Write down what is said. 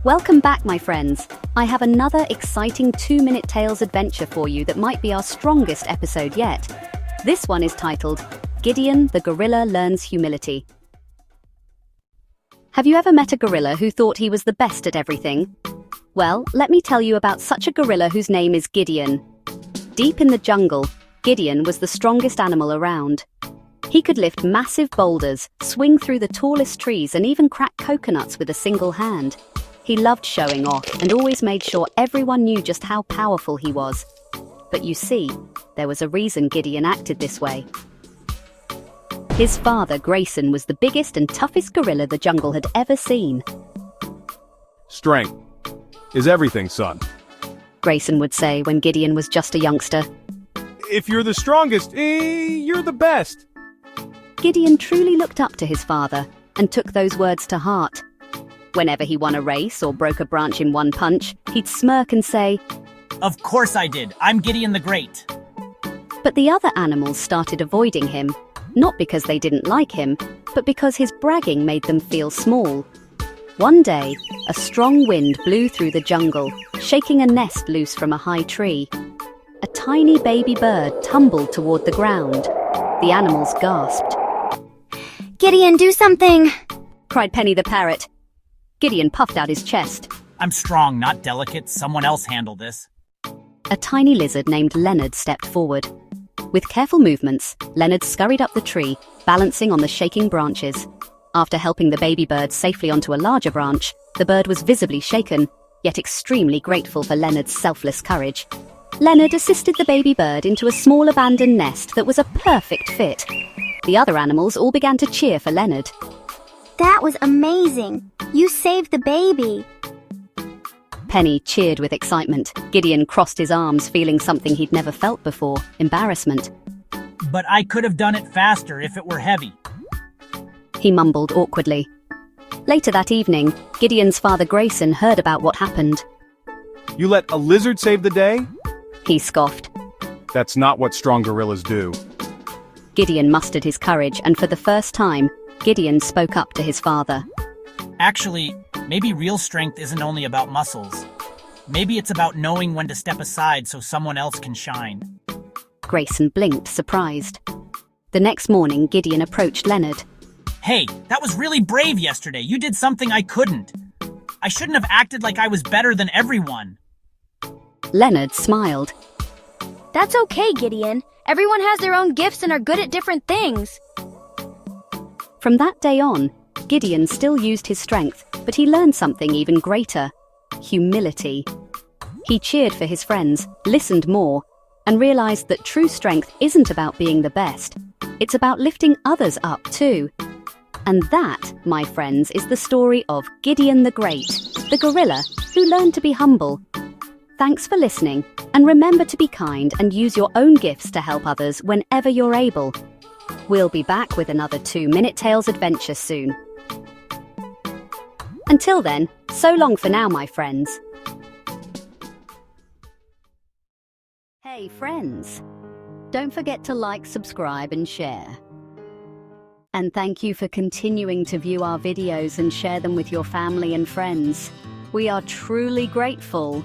Welcome back, my friends. I have another exciting 2-minute Tales adventure for you that might be our strongest episode yet. This one is titled, Gideon the Gorilla Learns Humility. Have you ever met a gorilla who thought he was the best at everything? Well, let me tell you about such a gorilla whose name is Gideon. Deep in the jungle, Gideon was the strongest animal around. He could lift massive boulders, swing through the tallest trees, and even crack coconuts with a single hand. He loved showing off and always made sure everyone knew just how powerful he was. But you see, there was a reason Gideon acted this way. His father, Grayson, was the biggest and toughest gorilla the jungle had ever seen. Strength is everything, son. Grayson would say when Gideon was just a youngster. If you're the strongest, you're the best. Gideon truly looked up to his father and took those words to heart. Whenever he won a race or broke a branch in one punch, he'd smirk and say, "Of course I did. I'm Gideon the Great." But the other animals started avoiding him, not because they didn't like him, but because his bragging made them feel small. One day, a strong wind blew through the jungle, shaking a nest loose from a high tree. A tiny baby bird tumbled toward the ground. The animals gasped. "Gideon, do something!" cried Penny the parrot. Gideon puffed out his chest. I'm strong, not delicate. Someone else handle this. A tiny lizard named Leonard stepped forward. With careful movements, Leonard scurried up the tree, balancing on the shaking branches. After helping the baby bird safely onto a larger branch, the bird was visibly shaken, yet extremely grateful for Leonard's selfless courage. Leonard assisted the baby bird into a small abandoned nest that was a perfect fit. The other animals all began to cheer for Leonard. "That was amazing! You saved the baby!" Penny cheered with excitement. Gideon crossed his arms, feeling something he'd never felt before, embarrassment. But I could have done it faster if it were heavy. He mumbled awkwardly. Later that evening, Gideon's father Grayson heard about what happened. You let a lizard save the day? He scoffed. That's not what strong gorillas do. Gideon mustered his courage, and for the first time, Gideon spoke up to his father. Actually, maybe real strength isn't only about muscles. Maybe it's about knowing when to step aside so someone else can shine. Grayson blinked, surprised. The next morning, Gideon approached Leonard. Hey, that was really brave yesterday. You did something I couldn't. I shouldn't have acted like I was better than everyone. Leonard smiled. "That's okay, Gideon. Everyone has their own gifts and are good at different things." From that day on, Gideon still used his strength, but he learned something even greater: humility. He cheered for his friends, listened more, and realized that true strength isn't about being the best. It's about lifting others up too. And that, my friends, is the story of Gideon the Great, the gorilla who learned to be humble. Thanks for listening, and remember to be kind and use your own gifts to help others whenever you're able. We'll be back with another 2-minute Tales adventure soon. Until then, so long for now, my friends. Hey friends, don't forget to like, subscribe and share. And thank you for continuing to view our videos and share them with your family and friends. We are truly grateful.